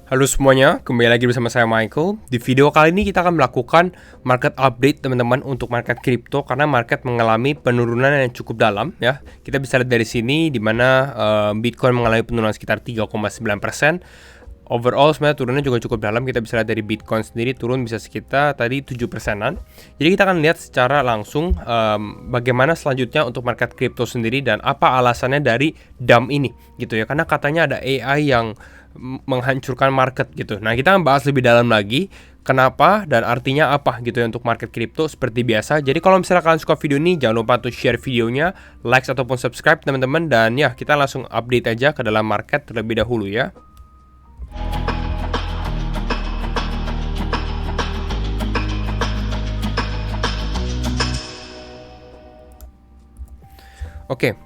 Halo semuanya, kembali lagi bersama saya Michael. Di video kali ini kita akan melakukan market update teman-teman untuk market kripto karena market mengalami penurunan yang cukup dalam ya. Kita bisa lihat dari sini di mana Bitcoin mengalami penurunan sekitar 3,9%. Overall sebenarnya turunnya juga cukup dalam. Kita bisa lihat dari Bitcoin sendiri turun bisa sekitar tadi 7%-an. Jadi kita akan lihat secara langsung bagaimana selanjutnya untuk market kripto sendiri dan apa alasannya dari dump ini gitu ya. Karena katanya ada AI yang menghancurkan market gitu. Nah, kita akan bahas lebih dalam lagi kenapa dan artinya apa gitu ya untuk market kripto seperti biasa. Jadi kalau misalnya kalian suka video ini, jangan lupa untuk share videonya, like ataupun subscribe teman-teman, dan ya kita langsung update aja ke dalam market terlebih dahulu ya. Oke,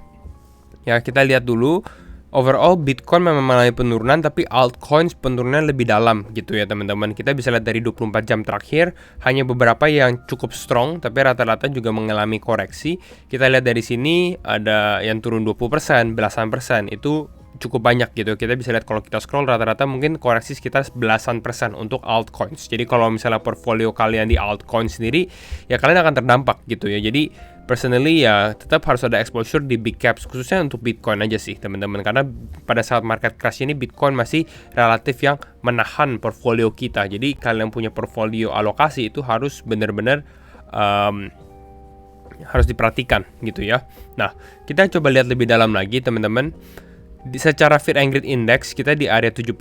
ya kita lihat dulu. Overall Bitcoin memang mengalami penurunan, tapi altcoins penurunannya lebih dalam gitu ya teman-teman. Kita bisa lihat dari 24 jam terakhir hanya beberapa yang cukup strong, tapi rata-rata juga mengalami koreksi. Kita lihat dari sini ada yang turun 20%, belasan persen, itu cukup banyak gitu. Kita bisa lihat kalau kita scroll rata-rata mungkin koreksi sekitar belasan persen untuk altcoins. Jadi kalau misalnya portfolio kalian di altcoins sendiri, ya kalian akan terdampak gitu ya. Jadi personally ya tetap harus ada exposure di big caps, khususnya untuk Bitcoin aja sih teman-teman, karena pada saat market crash ini Bitcoin masih relatif yang menahan portfolio kita. Jadi kalian punya portfolio alokasi itu harus benar-benar harus diperhatikan gitu ya. Nah, kita coba lihat lebih dalam lagi teman-teman. Secara Fear and Greed Index kita di area 71,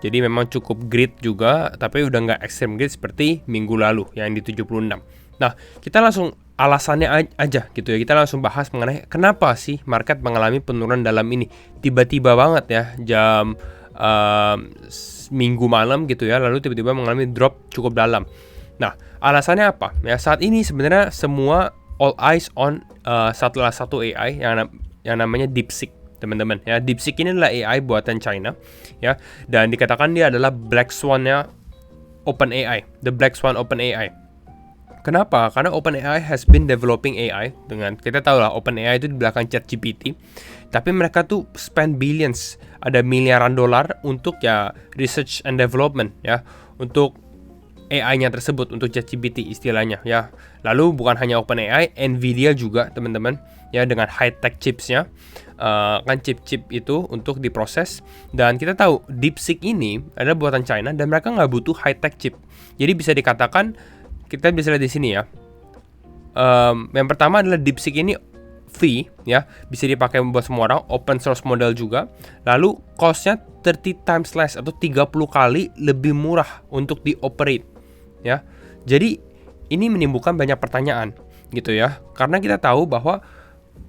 jadi memang cukup greed juga, tapi udah nggak extreme greed seperti minggu lalu yang di 76. Nah, kita langsung alasannya aja gitu ya, kita langsung bahas mengenai kenapa sih market mengalami penurunan dalam ini tiba-tiba banget ya, jam minggu malam gitu ya, lalu tiba-tiba mengalami drop cukup dalam. Nah, alasannya apa ya? Saat ini sebenarnya semua all eyes on satu AI yang namanya DeepSeek teman-teman ya. DeepSeek ini adalah AI buatan China ya, dan dikatakan dia adalah Black Swan-nya OpenAI, the Black Swan OpenAI. Kenapa? Karena OpenAI has been developing AI dengan, kita tahu lah OpenAI itu di belakang ChatGPT, tapi mereka tuh spend billions, ada miliaran dolar untuk ya research and development ya, untuk AI-nya tersebut, untuk ChatGPT istilahnya ya. Lalu bukan hanya OpenAI, Nvidia juga teman-teman ya, dengan high-tech chipsnya, kan chip-chip itu untuk diproses. Dan kita tahu DeepSeek ini adalah buatan China dan mereka nggak butuh high-tech chip. Jadi bisa dikatakan, kita bisa lihat di sini ya. Yang pertama adalah DeepSeek ini free ya, bisa dipakai buat semua orang, open source model juga. Lalu cost-nya 30 times less atau 30 kali lebih murah untuk dioperate ya. Jadi ini menimbulkan banyak pertanyaan gitu ya, karena kita tahu bahwa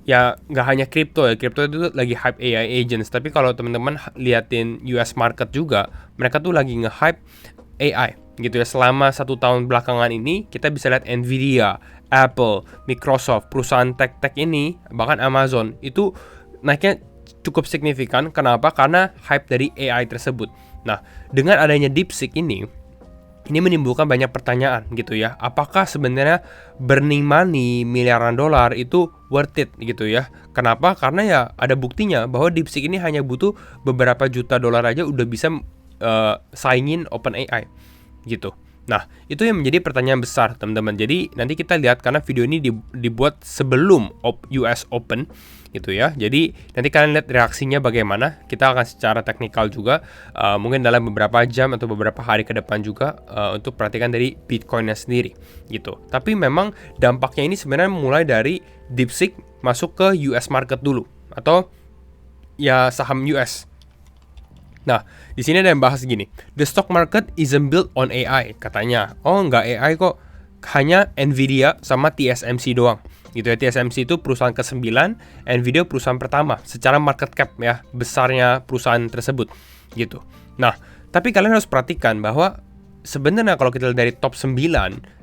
ya nggak hanya kripto ya, kripto itu lagi hype AI agents, tapi kalau teman-teman liatin US market juga, mereka tuh lagi nge-hype AI gitu ya. Selama 1 tahun belakangan ini kita bisa lihat Nvidia, Apple, Microsoft, perusahaan tech ini, bahkan Amazon itu naiknya cukup signifikan. Kenapa? Karena hype dari AI tersebut. Nah, dengan adanya DeepSeek ini menimbulkan banyak pertanyaan gitu ya. Apakah sebenarnya burning money miliaran dolar itu worth it gitu ya? Kenapa? Karena ya ada buktinya bahwa DeepSeek ini hanya butuh beberapa juta dolar aja udah bisa saingin OpenAI gitu. Nah, itu yang menjadi pertanyaan besar teman-teman. Jadi nanti kita lihat, karena video ini dibuat sebelum US Open gitu ya. Jadi nanti kalian lihat reaksinya bagaimana. Kita akan secara teknikal juga mungkin dalam beberapa jam atau beberapa hari ke depan juga untuk perhatikan dari Bitcoinnya sendiri gitu. Tapi memang dampaknya ini sebenarnya mulai dari DeepSeek masuk ke US market dulu, atau ya saham US. Nah, di sini ada yang bahas gini, the stock market isn't built on AI katanya. Oh, nggak AI kok, hanya Nvidia sama TSMC doang gitu ya. TSMC itu perusahaan ke-9, Nvidia perusahaan pertama secara market cap ya, besarnya perusahaan tersebut gitu. Nah, tapi kalian harus perhatikan bahwa sebenarnya kalau kita lihat dari top 9,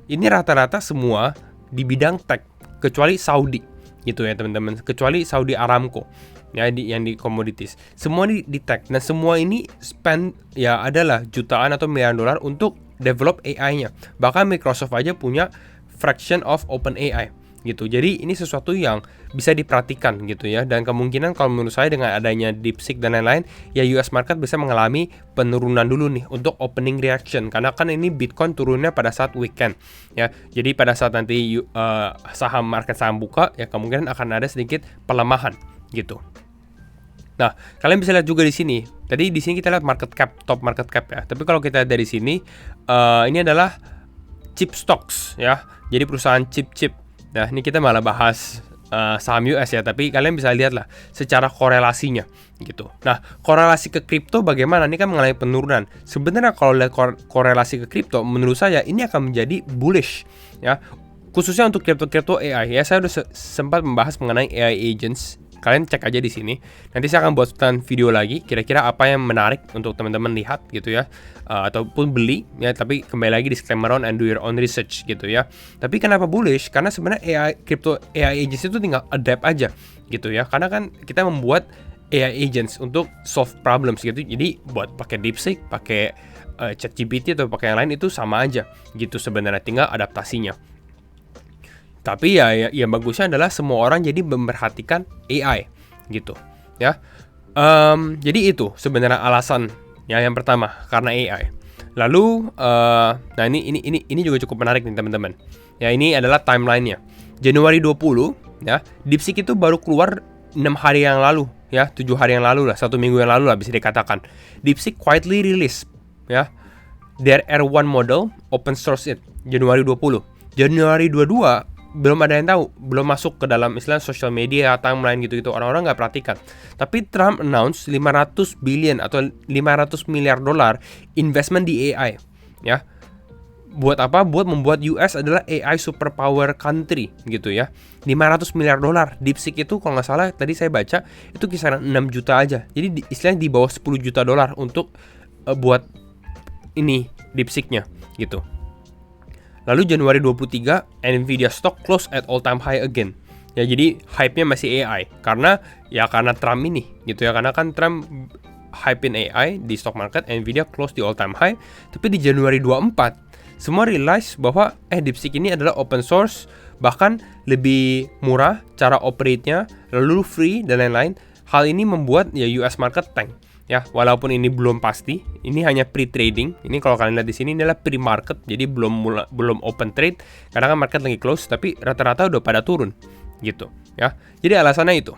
ini rata-rata semua di bidang tech, kecuali Saudi gitu ya teman-teman, kecuali Saudi Aramco ya, yang di commodities, semua di tech. Nah, semua ini spend ya adalah jutaan atau miliaran dolar untuk develop AI-nya. Bahkan Microsoft aja punya fraction of OpenAI gitu. Jadi ini sesuatu yang bisa diperhatikan gitu ya, dan kemungkinan kalau menurut saya dengan adanya DeepSeek dan lain-lain ya US market bisa mengalami penurunan dulu nih untuk opening reaction, karena kan ini Bitcoin turunnya pada saat weekend ya. Jadi pada saat nanti market saham buka ya kemungkinan akan ada sedikit pelemahan gitu. Nah, kalian bisa lihat juga di sini. Tadi di sini kita lihat market cap, top market cap ya. Tapi kalau kita lihat dari sini, ini adalah chip stocks ya. Jadi perusahaan chip-chip. Nah, ini kita malah bahas saham US ya. Tapi kalian bisa lihat lah secara korelasinya gitu. Nah, korelasi ke kripto bagaimana? Ini kan mengalami penurunan. Sebenarnya kalau lihat korelasi ke kripto, menurut saya ini akan menjadi bullish ya. Khususnya untuk kripto AI ya. Saya udah sempat membahas mengenai AI agents. Kalian cek aja di sini. Nanti saya akan buatkan video lagi kira-kira apa yang menarik untuk teman-teman lihat gitu ya, ataupun beli ya. Tapi kembali lagi disclaimer on and do your own research gitu ya. Tapi kenapa bullish? Karena sebenarnya crypto AI agents itu tinggal adapt aja gitu ya. Karena kan kita membuat AI agents untuk solve problems gitu. Jadi buat pakai DeepSeek, pakai ChatGPT atau pakai yang lain itu sama aja gitu sebenarnya, tinggal adaptasinya. Tapi ya bagusnya adalah semua orang jadi memperhatikan AI gitu ya. Jadi itu sebenarnya alasan ya, yang pertama karena AI. Lalu nah ini juga cukup menarik nih teman-teman. Ya, ini adalah timelinenya. Januari 20 ya, DeepSeek itu baru keluar 6 hari yang lalu ya, 7 hari yang lalu lah, 1 minggu yang lalu lah bisa dikatakan. DeepSeek quietly release ya their R1 model, open source it Januari 20. Januari 22 belum ada yang tahu, belum masuk ke dalam istilah social media, timeline gitu-gitu, orang-orang nggak perhatikan. Tapi Trump announce 500 billion atau 500 miliar dolar investment di AI ya. Buat apa? Buat membuat US adalah AI superpower country gitu ya. 500 miliar dolar. DeepSeek itu kalau nggak salah tadi saya baca itu kisaran 6 juta aja. Jadi istilahnya di bawah 10 juta dolar untuk buat ini DeepSeek-nya gitu. Lalu Januari 23, Nvidia stock close at all time high again. Ya, jadi hype-nya masih AI karena Trump ini gitu ya. Karena kan Trump hype-in AI di stock market, Nvidia close di all time high. Tapi di Januari 24, semua realize bahwa DeepSeek ini adalah open source, bahkan lebih murah cara operate-nya, lalu free dan lain-lain. Hal ini membuat ya US market tank. Ya, walaupun ini belum pasti, ini hanya pre-trading. Ini kalau kalian lihat di sini adalah pre-market, jadi belum open trade karena kan market lagi close, tapi rata-rata udah pada turun gitu ya. Jadi alasannya itu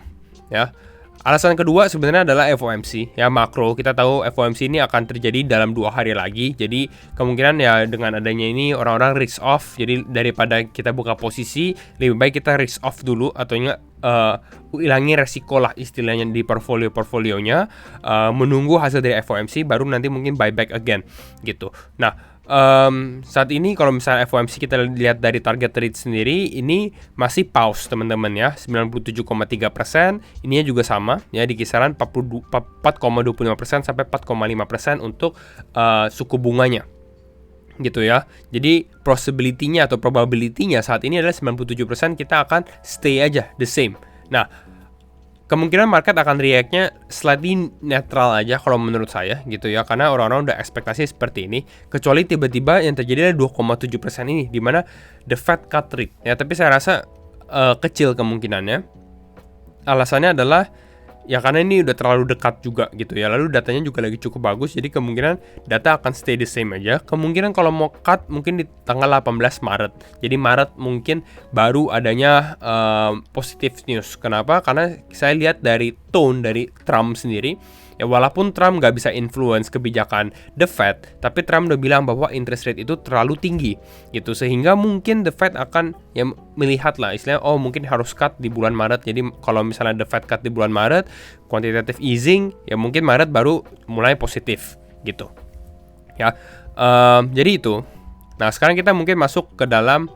ya. Alasan kedua sebenarnya adalah FOMC ya, makro. Kita tahu FOMC ini akan terjadi dalam 2 hari lagi. Jadi kemungkinan ya dengan adanya ini orang-orang risk off. Jadi daripada kita buka posisi, lebih baik kita risk off dulu atau hilangi resiko lah istilahnya di portfolionya, menunggu hasil dari FOMC baru nanti mungkin buyback again gitu. Nah, saat ini kalau misalnya FOMC kita lihat dari target rate sendiri ini masih pause teman-teman ya, 97,3%. Ininya juga sama ya di kisaran 4,25% sampai 4,5% untuk suku bunganya gitu ya. Jadi possibility-nya atau probability-nya saat ini adalah 97% kita akan stay aja the same. Nah, kemungkinan market akan react-nya slightly netral aja kalau menurut saya gitu ya, karena orang-orang udah ekspektasi seperti ini, kecuali tiba-tiba yang terjadi adalah 2,7% ini di mana the Fed cut rate ya, tapi saya rasa kecil kemungkinannya. Alasannya adalah ya karena ini udah terlalu dekat juga gitu ya, lalu datanya juga lagi cukup bagus, jadi kemungkinan data akan stay the same aja. Kemungkinan kalau mau cut mungkin di tanggal 18 Maret, jadi Maret mungkin baru adanya positive news. Kenapa? Karena saya lihat dari tone dari Trump sendiri ya, walaupun Trump nggak bisa influence kebijakan the Fed, tapi Trump udah bilang bahwa interest rate itu terlalu tinggi gitu, sehingga mungkin the Fed akan ya melihat lah istilahnya, oh mungkin harus cut di bulan Maret. Jadi kalau misalnya the Fed cut di bulan Maret, quantitative easing ya mungkin Maret baru mulai positif gitu ya. Jadi itu. Nah, sekarang kita mungkin masuk ke dalam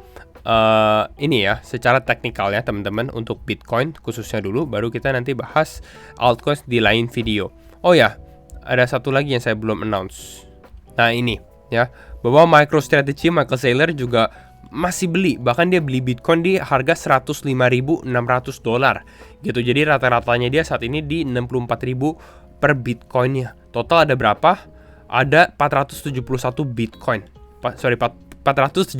ini ya secara teknikal ya teman-teman untuk Bitcoin khususnya dulu, baru kita nanti bahas altcoins di lain video. Oh ya, ada satu lagi yang saya belum announce. Nah ini ya, bahwa MicroStrategy Michael Saylor juga masih beli, bahkan dia beli Bitcoin di harga 105.600 dolar gitu. Jadi rata-ratanya dia saat ini di 64.000 per Bitcoinnya. Total ada berapa? Ada 471 Bitcoin. 471.000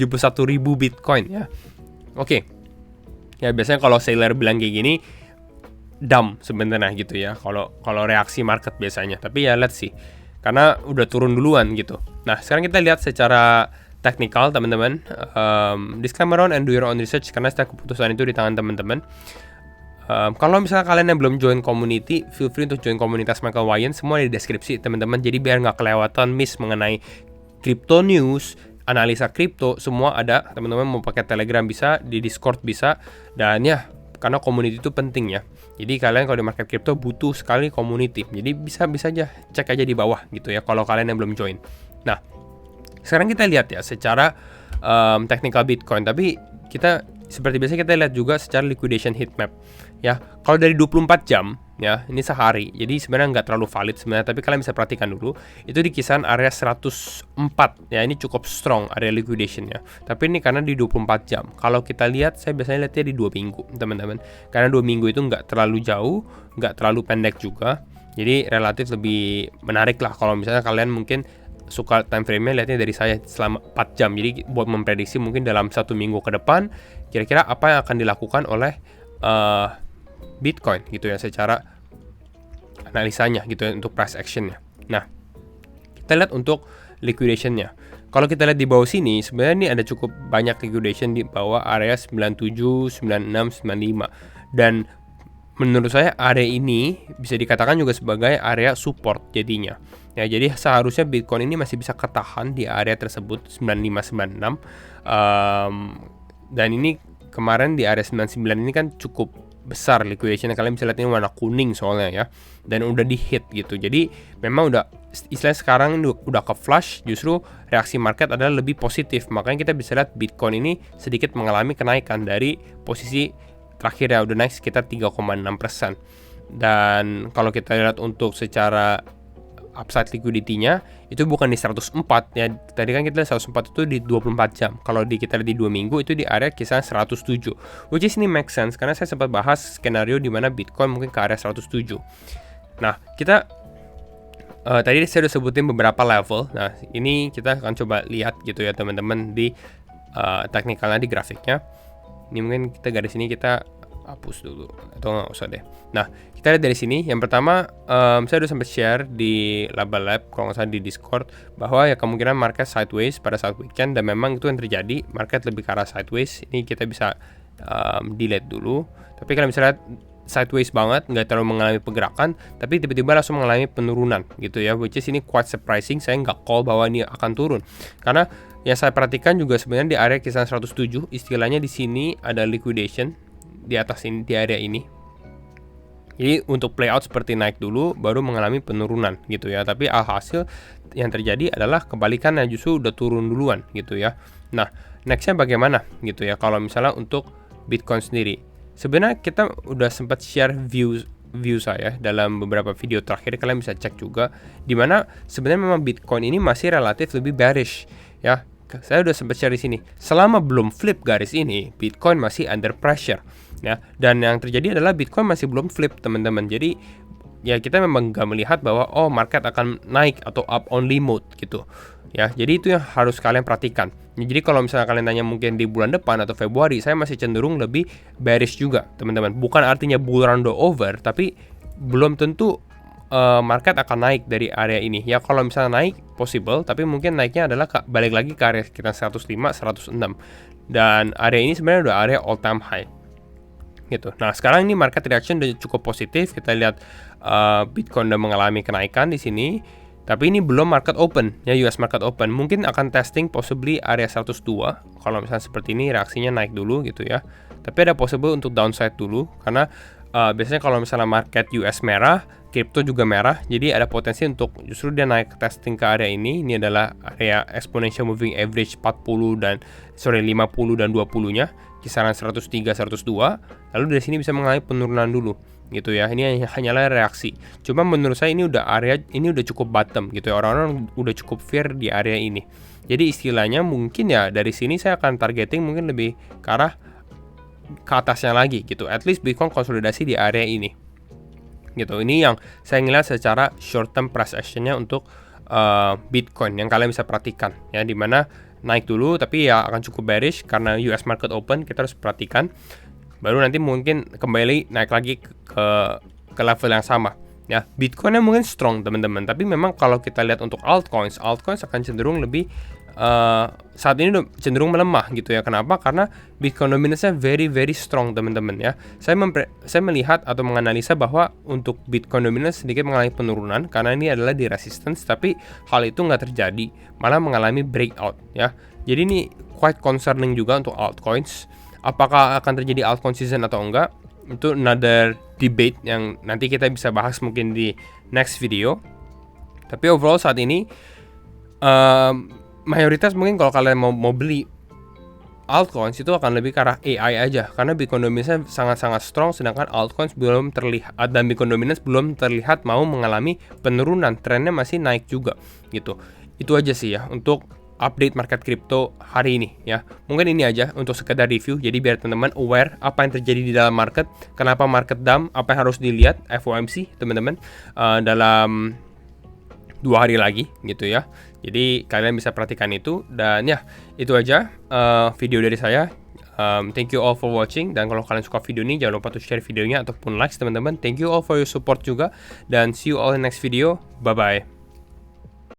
Bitcoin ya. Oke. Ya biasanya kalau seller bilang kayak gini dump sebenarnya gitu ya, kalau reaksi market biasanya. Tapi ya let's see, karena udah turun duluan gitu. Nah sekarang kita lihat secara teknikal teman-teman. Disclaimer on and do your own research, karena setiap keputusan itu di tangan teman-teman. Kalau misalnya kalian yang belum join community, feel free untuk join komunitas Michael Wyan, semua di deskripsi teman-teman. Jadi biar nggak kelewatan miss mengenai crypto news, analisa kripto, semua ada. Teman-teman mau pakai Telegram bisa, di Discord bisa, dan ya karena community itu penting ya. Jadi kalian kalau di market crypto butuh sekali community. Jadi bisa aja cek aja di bawah gitu ya kalau kalian yang belum join. Nah, sekarang kita lihat ya secara technical Bitcoin, tapi kita seperti biasa kita lihat juga secara liquidation heat map ya. Kalau dari 24 jam ya, ini sehari, jadi sebenarnya nggak terlalu valid sebenarnya, tapi kalian bisa perhatikan dulu itu di kisaran area 104 ya. Ini cukup strong area liquidationnya, tapi ini karena di 24 jam. Kalau kita lihat, saya biasanya lihatnya di 2 minggu teman-teman, karena 2 minggu itu nggak terlalu jauh, nggak terlalu pendek juga, jadi relatif lebih menarik lah kalau misalnya kalian mungkin suka time frame-nya lihatnya dari saya selama 4 jam. Jadi buat memprediksi mungkin dalam 1 minggu ke depan kira-kira apa yang akan dilakukan oleh Bitcoin gitu ya, secara analisanya gitu ya, untuk price actionnya. Nah, kita lihat untuk liquidation-nya. Kalau kita lihat di bawah sini, sebenarnya ini ada cukup banyak liquidation di bawah area 97, 96, 95. Dan menurut saya area ini bisa dikatakan juga sebagai area support jadinya. Ya, jadi seharusnya Bitcoin ini masih bisa ketahan di area tersebut 95-96. Dan ini kemarin di area 99 ini kan cukup besar liquidation. Kalian bisa lihat ini warna kuning soalnya ya, dan udah di hit gitu. Jadi memang udah istilahnya sekarang udah ke flush, justru reaksi market adalah lebih positif. Makanya kita bisa lihat Bitcoin ini sedikit mengalami kenaikan dari posisi terakhir ya, udah naik sekitar 3,6%. Dan kalau kita lihat untuk secara upside liquidity-nya itu bukan di 104 ya. Tadi kan kita lihat 104 itu di 24 jam. Kalau kita lihat di 2 minggu itu di area kisaran 107. Which is ini make sense karena saya sempat bahas skenario di mana Bitcoin mungkin ke area 107. Nah, kita tadi saya udah sebutin beberapa level. Nah, ini kita akan coba lihat gitu ya teman-teman di teknikalnya di grafiknya. Ini mungkin kita garis ini kita hapus dulu atau nggak usah deh. Nah, kita lihat dari sini. Yang pertama, saya udah sempat share di Laba Lab kalau nggak salah di Discord bahwa ya kemungkinan market sideways pada saat weekend, dan memang itu yang terjadi. Market lebih ke arah sideways. Ini kita bisa delete dulu. Tapi kalian bisa lihat sideways banget, nggak terlalu mengalami pergerakan, tapi tiba-tiba langsung mengalami penurunan gitu ya. Which is ini quite surprising. Saya nggak call bahwa ini akan turun karena yang saya perhatikan juga sebenarnya di area kisaran 107, istilahnya di sini ada liquidation di atas ini, di area ini. Jadi untuk playout seperti naik dulu baru mengalami penurunan gitu ya. Tapi alhasil yang terjadi adalah kebalikannya, justru udah turun duluan gitu ya. Nah, nextnya bagaimana gitu ya kalau misalnya untuk Bitcoin sendiri. Sebenarnya kita udah sempat share view saya dalam beberapa video terakhir, kalian bisa cek juga, dimana sebenarnya memang Bitcoin ini masih relatif lebih bearish ya. Saya udah sempat share di sini. Selama belum flip garis ini, Bitcoin masih under pressure ya. Dan yang terjadi adalah Bitcoin masih belum flip teman-teman. Jadi ya kita memang nggak melihat bahwa market akan naik atau up only mode gitu ya. Jadi itu yang harus kalian perhatikan. Jadi kalau misalnya kalian tanya mungkin di bulan depan atau Februari, saya masih cenderung lebih bearish juga teman-teman. Bukan artinya bull run over, tapi belum tentu market akan naik dari area ini ya. Kalau misalnya naik possible, tapi mungkin naiknya adalah balik lagi ke area sekitar 105, 106. Dan area ini sebenarnya udah area all time high gitu. Nah, sekarang ini market reaction udah cukup positif. Kita lihat Bitcoin udah mengalami kenaikan di sini. Tapi ini belum market open ya, US market open. Mungkin akan testing possibly area 102. Kalau misalnya seperti ini reaksinya naik dulu gitu ya. Tapi ada possible untuk downside dulu karena biasanya kalau misalnya market US merah, kripto juga merah, jadi ada potensi untuk justru dia naik testing ke area ini. Ini adalah area exponential moving average 50 dan 50 dan 20-nya, kisaran 103, 102. Lalu dari sini bisa mengalami penurunan dulu gitu ya. Ini hanyalah reaksi. Cuma menurut saya ini udah cukup bottom gitu ya. Orang-orang udah cukup fear di area ini. Jadi istilahnya mungkin ya dari sini saya akan targeting mungkin lebih ke arah ke atasnya lagi gitu. At least Bitcoin konsolidasi di area ini gitu. Ini yang saya ngeliat secara short term price actionnya untuk Bitcoin yang kalian bisa perhatikan ya, dimana naik dulu tapi ya akan cukup bearish karena US market open. Kita harus perhatikan baru nanti mungkin kembali naik lagi ke level yang sama. Ya, Bitcoinnya mungkin strong teman-teman, tapi memang kalau kita lihat untuk altcoins akan cenderung lebih saat ini udah cenderung melemah gitu ya. Kenapa? Karena Bitcoin dominance-nya very strong teman-teman ya. Saya melihat atau menganalisa bahwa untuk Bitcoin dominance sedikit mengalami penurunan karena ini adalah di resistance, tapi hal itu nggak terjadi, malah mengalami breakout ya. Jadi ini quite concerning juga untuk altcoins. Apakah akan terjadi altcoin season atau enggak? Itu another debate yang nanti kita bisa bahas mungkin di next video. Tapi overall saat ini mayoritas mungkin kalau kalian mau beli altcoins itu akan lebih ke arah AI aja, karena Bitcoin dominance sangat strong, sedangkan altcoins belum terlihat, dan Bitcoin dominance belum terlihat mau mengalami penurunan, trennya masih naik juga gitu. Itu aja sih ya untuk update market crypto hari ini ya. Mungkin ini aja untuk sekedar review, jadi biar teman-teman aware apa yang terjadi di dalam market, kenapa market dump, apa yang harus dilihat FOMC teman-teman dalam 2 hari lagi gitu ya. Jadi kalian bisa perhatikan itu, dan ya itu aja video dari saya. Thank you all for watching, dan kalau kalian suka video ini jangan lupa untuk share videonya ataupun like teman-teman. Thank you all for your support juga, dan see you all in next video. Bye bye.